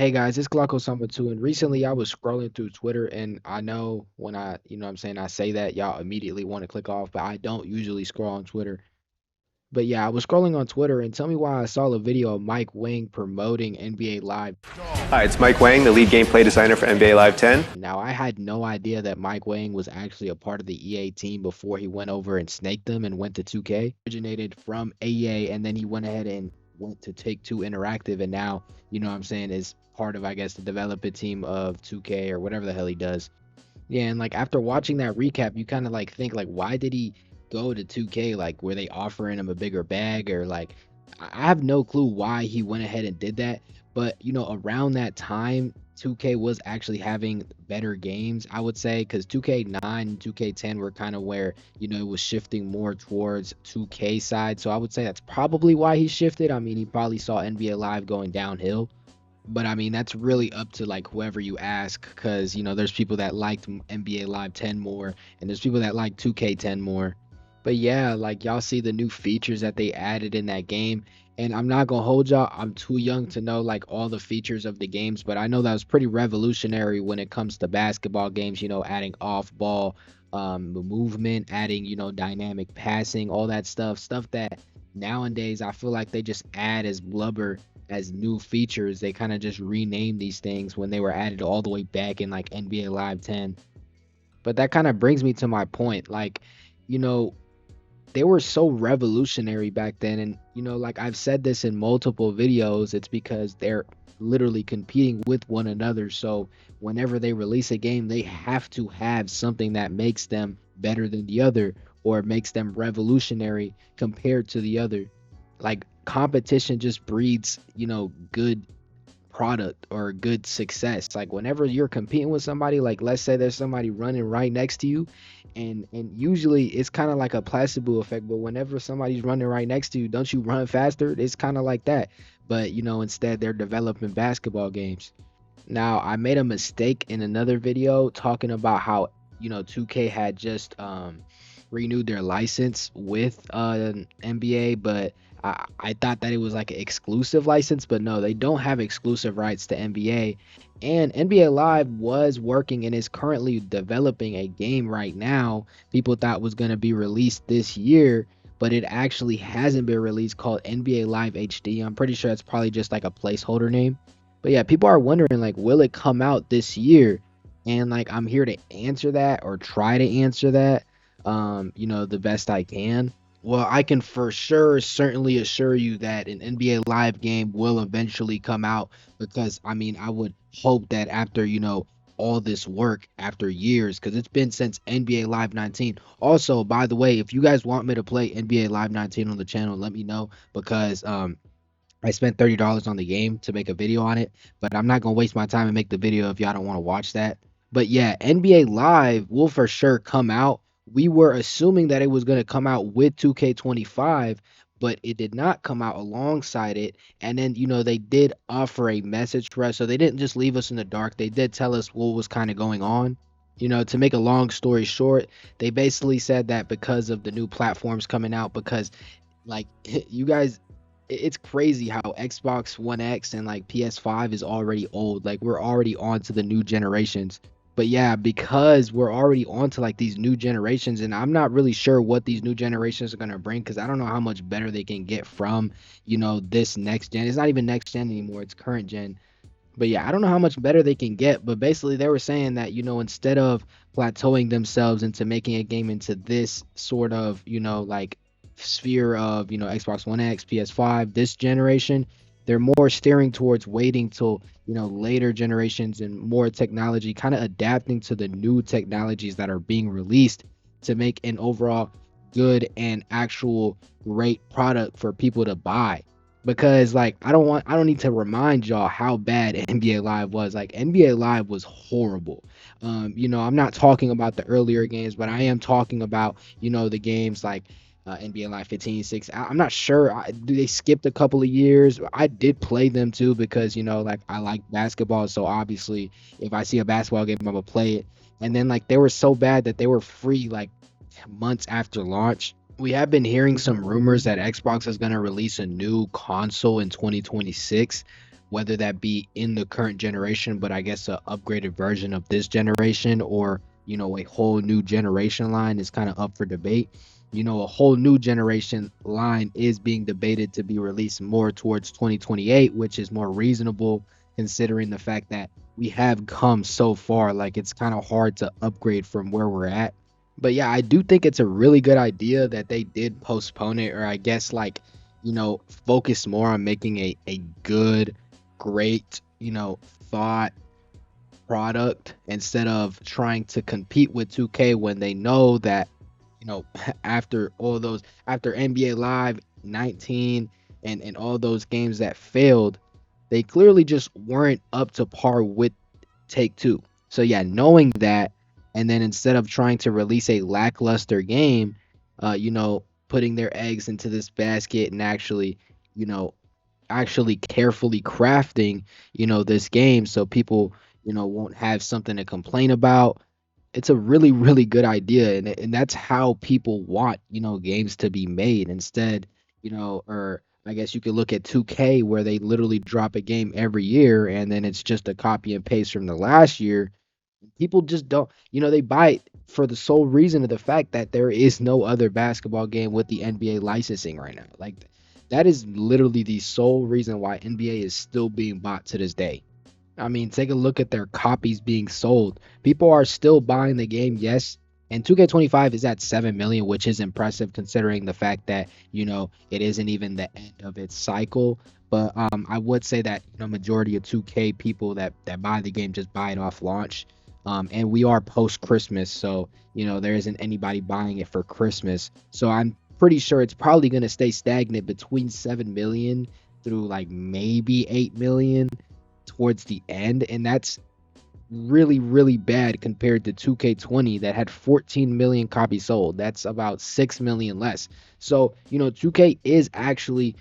Hey guys, it's Glauco Summer 2, and recently I was scrolling through Twitter, and I know when what I'm saying, I say that y'all immediately want to click off, but I don't usually scroll on Twitter. But yeah, I was scrolling on Twitter, and tell me why I saw a video of Mike Wang promoting NBA Live. Hi, it's Mike Wang, the lead gameplay designer for NBA Live 10. Now, I had no idea that Mike Wang was actually a part of the EA team before he went over and snaked them and went to 2K. Originated from EA, and then he went ahead and went to Take-Two Interactive, and now, what I'm saying, is part of, I guess, the development team of 2K or whatever the hell he does. Yeah, and like after watching that recap, you kind of like think like, why did he go to 2K? Like, were they offering him a bigger bag, or like, I have no clue why he went ahead and did that. But around that time, 2K was actually having better games, I would say, because 2K9 and 2K10 were kind of where it was shifting more towards 2K side. So I would say that's probably why he shifted. I mean, he probably saw NBA Live going downhill. But I mean, that's really up to like whoever you ask, because there's people that liked NBA Live 10 more, and there's people that like 2K10 more. But yeah, like y'all see the new features that they added in that game, and I'm not gonna hold y'all. I'm too young to know like all the features of the games, but I know that was pretty revolutionary when it comes to basketball games. Adding off ball, movement, adding dynamic passing, all that stuff that nowadays I feel like they just add as blubber as new features. They kind of just rename these things when they were added all the way back in like NBA Live 10. But that kind of brings me to my point. Like, you know, they were so revolutionary back then. And, like I've said this in multiple videos, it's because they're literally competing with one another. So whenever they release a game, they have to have something that makes them better than the other or makes them revolutionary compared to the other. Like competition just breeds, good product or good success. Like whenever you're competing with somebody, like let's say there's somebody running right next to you, and usually it's kind of like a placebo effect, but whenever somebody's running right next to you, don't you run faster? It's kind of like that. But instead they're developing basketball games. Now, I made a mistake in another video talking about how 2K had just renewed their license with NBA, but I thought that it was like an exclusive license, but no, they don't have exclusive rights to NBA. And NBA Live was working and is currently developing a game right now. People thought was going to be released this year, but it actually hasn't been released, called NBA Live HD. I'm pretty sure it's probably just like a placeholder name. But yeah, people are wondering like, will it come out this year? And like, I'm here to answer that or try to answer that, the best I can. Well, I can for sure, certainly assure you that an NBA Live game will eventually come out, because I mean, I would hope that after, all this work after years, because it's been since NBA Live 19. Also, by the way, if you guys want me to play NBA Live 19 on the channel, let me know, because I spent $30 on the game to make a video on it, but I'm not gonna waste my time and make the video if y'all don't want to watch that. But yeah, NBA Live will for sure come out. We were assuming that it was gonna come out with 2K25, but it did not come out alongside it. And then they did offer a message for us, so they didn't just leave us in the dark. They did tell us what was kind of going on. To make a long story short, they basically said that because of the new platforms coming out, because like you guys, it's crazy how Xbox One X and like PS5 is already old. Like we're already on to the new generations. But yeah, because we're already on to like these new generations, and I'm not really sure what these new generations are gonna bring, because I don't know how much better they can get from, this next gen. It's not even next gen anymore, it's current gen. But yeah, I don't know how much better they can get. But basically they were saying that, instead of plateauing themselves into making a game into this sort of, like sphere of, Xbox One X, PS5, this generation, they're more steering towards waiting till, later generations and more technology, kind of adapting to the new technologies that are being released to make an overall good and actual great product for people to buy. Because like I don't need to remind y'all how bad NBA Live was. Like NBA Live was horrible. I'm not talking about the earlier games, but I am talking about, the games like NBA Live 15, 6. I'm not sure. Do they skipped a couple of years? I did play them too, because like I like basketball, so obviously if I see a basketball game, I'm gonna play it. And then like they were so bad that they were free like months after launch. We have been hearing some rumors that Xbox is going to release a new console in 2026. whether that be in the current generation, but I guess a upgraded version of this generation, or a whole new generation line is kind of up for debate. A whole new generation line is being debated to be released more towards 2028, which is more reasonable considering the fact that we have come so far. Like, it's kind of hard to upgrade from where we're at. But yeah, I do think it's a really good idea that they did postpone it, or I guess, like, focus more on making a good, great, thought product, instead of trying to compete with 2K when they know that, after all those, after NBA Live 19 and all those games that failed, they clearly just weren't up to par with Take Two. So yeah, knowing that, and then instead of trying to release a lackluster game, putting their eggs into this basket and you know, actually carefully crafting, this game so people, won't have something to complain about. It's a really, really good idea, and that's how people want, games to be made. Instead, or I guess you could look at 2K, where they literally drop a game every year and then it's just a copy and paste from the last year. People just don't, they buy it for the sole reason of the fact that there is no other basketball game with the NBA licensing right now. Like, that is literally the sole reason why NBA is still being bought to this day. I mean, take a look at their copies being sold. People are still buying the game, yes. And 2K25 is at 7 million, which is impressive considering the fact that, it isn't even the end of its cycle. But I would say that, majority of 2K people that buy the game just buy it off launch. And we are post Christmas, so there isn't anybody buying it for Christmas. So I'm pretty sure it's probably going to stay stagnant between 7 million through like maybe 8 million towards the end, and that's really, really bad compared to 2K20 that had 14 million copies sold. That's about 6 million less. So 2K is actually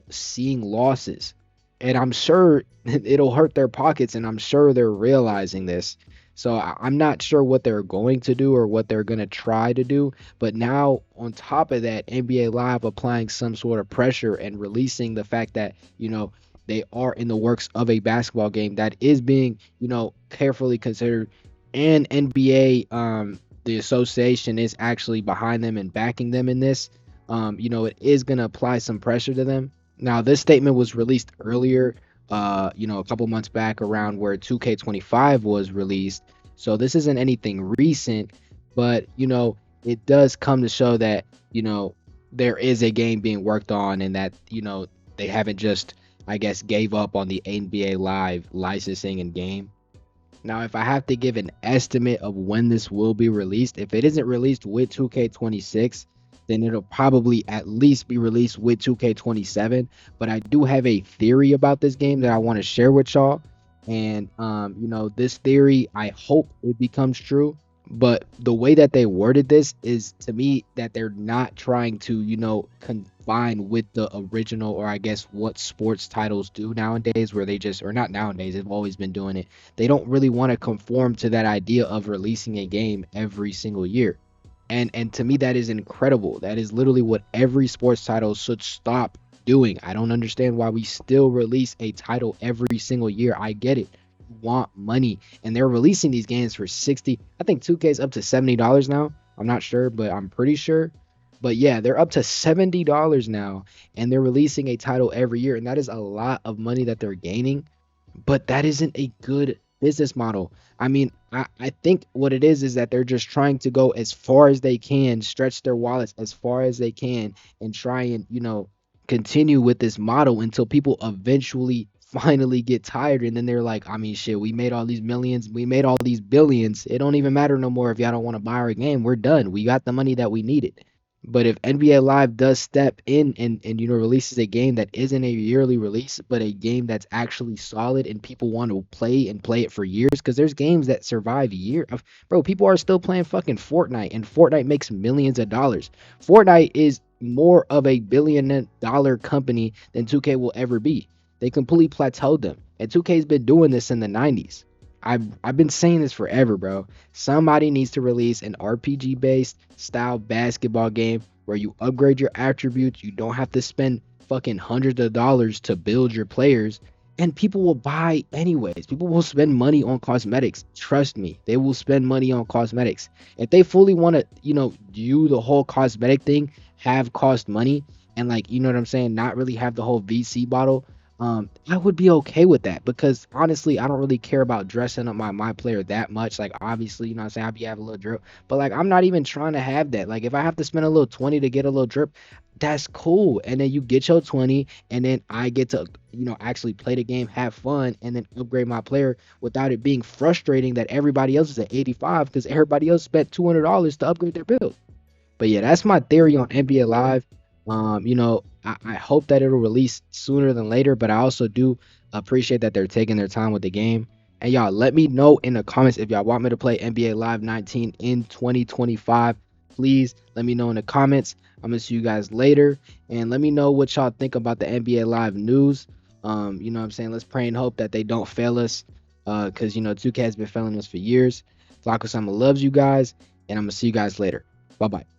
seeing losses, and I'm sure it'll hurt their pockets, and I'm sure they're realizing this. So I'm not sure what they're going to do or what they're going to try to do. But now, on top of that, NBA Live applying some sort of pressure and releasing the fact that, they are in the works of a basketball game that is being, carefully considered. And NBA, the association, is actually behind them and backing them in this. It is going to apply some pressure to them. Now, this statement was released earlier, a couple months back, around where 2K25 was released. So this isn't anything recent, but it does come to show that there is a game being worked on, and that they haven't just, I guess, gave up on the NBA Live licensing and game. Now, if I have to give an estimate of when this will be released, if it isn't released with 2K26, then it'll probably at least be released with 2K27. But I do have a theory about this game that I want to share with y'all. And, this theory, I hope it becomes true. But the way that they worded this is, to me, that they're not trying to, confine with the original, or I guess what sports titles do nowadays, where they just, or not nowadays, they've always been doing it. They don't really want to conform to that idea of releasing a game every single year. And to me, that is incredible. That is literally what every sports title should stop doing. I don't understand why we still release a title every single year. I get it. You want money, and they're releasing these games for 60. I think 2K is up to $70 now. I'm not sure, but I'm pretty sure. But yeah, they're up to $70 now, and they're releasing a title every year, and that is a lot of money that they're gaining. But that isn't a good business model. I mean, I think what it is that they're just trying to go as far as they can, stretch their wallets as far as they can, and try and, continue with this model until people eventually finally get tired. And then they're like, I mean, shit, we made all these millions, we made all these billions. It don't even matter no more if y'all don't want to buy our game. We're done. We got the money that we needed. But if NBA Live does step in and releases a game that isn't a yearly release, but a game that's actually solid and people want to play and play it for years, because there's games that survive years. Bro, people are still playing fucking Fortnite, and Fortnite makes millions of dollars. Fortnite is more of a billion-dollar company than 2K will ever be. They completely plateaued them, and 2K's been doing this in the 90s. I've been saying this forever, bro. Somebody needs to release an RPG based style basketball game where you upgrade your attributes. You don't have to spend fucking hundreds of dollars to build your players, And people will buy anyways. People will spend money on cosmetics. Trust me, they will spend money on cosmetics. If they fully want to, do the whole cosmetic thing, have cost money, and like, you know what I'm saying, not really have the whole VC bottle, I would be okay with that because honestly, I don't really care about dressing up my player that much. Like obviously, you know what I'm saying, I'll be having a little drip, but like I'm not even trying to have that. Like if I have to spend a little 20 to get a little drip, that's cool. And then you get your 20 and then I get to, actually play the game, have fun, and then upgrade my player without it being frustrating that everybody else is at 85 because everybody else spent $200 to upgrade their build. But yeah, that's my theory on NBA Live. I hope that it'll release sooner than later, but I also do appreciate that they're taking their time with the game. And y'all, let me know in the comments if y'all want me to play NBA Live 19 in 2025. Please let me know in the comments. I'm gonna see you guys later, and let me know what y'all think about the NBA Live news. You know what I'm saying? Let's pray and hope that they don't fail us, because 2K has been failing us for years. Flacco Sama loves you guys, and I'm gonna see you guys later. Bye bye.